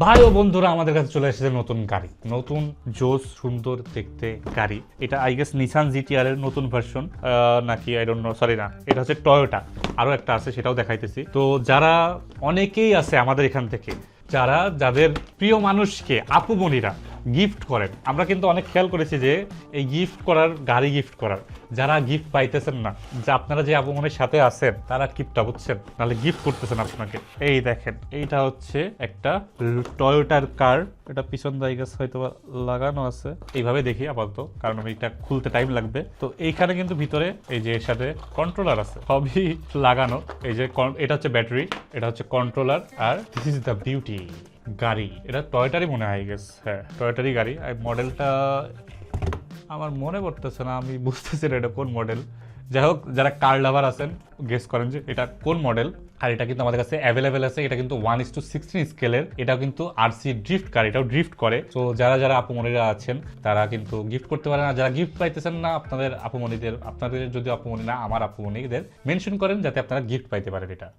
ভাই ও বন্ধুরা, আমাদের কাছে চলে এসেছে নতুন গাড়ি, নতুন জোস সুন্দর দেখতে গাড়ি। এটা আই গেস নিসান জিটিআর এর নতুন ভার্সন, নাকি আই ডোন্ট নো, সরি না, এটা হচ্ছে টয়োটা। আরো একটা আছে, সেটাও দেখাইতেছি। তো যারা অনেকেই আছে আমাদের এখান থেকে, যাদের প্রিয় মানুষকে আপুমনিরা গিফট করেন, আমরা কিন্তু অনেক খেয়াল করেছি যে এই গিফট করার, গাড়ি গিফট করার, যারা গিফট পাইতেছেন না, যে আপনারা যে আপুমনির সাথে আছেন তারা গিফটটা বুঝছেন, নাহলে গিফট করতেছেন আপনাকে। এই দেখেন, এইটা হচ্ছে একটা টয়োটার কার। এটা পিছন দাইগাস হয়তো লাগানো আছে, এইভাবে দেখি আপাতত, কারণ আমি এটা খুলতে টাইম লাগবে। তো এইখানে কিন্তু ভিতরে এই যে এর সাথে কন্ট্রোলার আছে, সবই লাগানো। এই যে এটা হচ্ছে ব্যাটারি, এটা হচ্ছে কন্ট্রোলার, আর দিস ইজ দ্য বিউটি। গাড়ি এটা টয়োটারই মনে হয় গেছে, হ্যাঁ টয়োটারই গাড়ি। আর মডেলটা আমার মনে পড়তেছে না, আমি বুঝতেছি না এটা কোন মডেল। যাই হোক, যারা কার লাভার আছেন গেস করেন যে এটা কোন মডেল। আর এটা কিন্তু আমাদের কাছে অ্যাভেলেবেল আছে। এটা কিন্তু 1:16 স্কেলের, এটাও কিন্তু আরসি ড্রিফট কার, এটাও ড্রিফট করে। তো যারা আপুমনিরা আছেন তারা কিন্তু গিফট করতে পারেন। আর যারা গিফট পাইতেছেন না, আপনাদের আপুমনিদের, আপনাদের যদি আপুমনি না আমার আপুমনিদের মেনশন করেন যাতে আপনারা গিফট পাইতে পারেন এটা।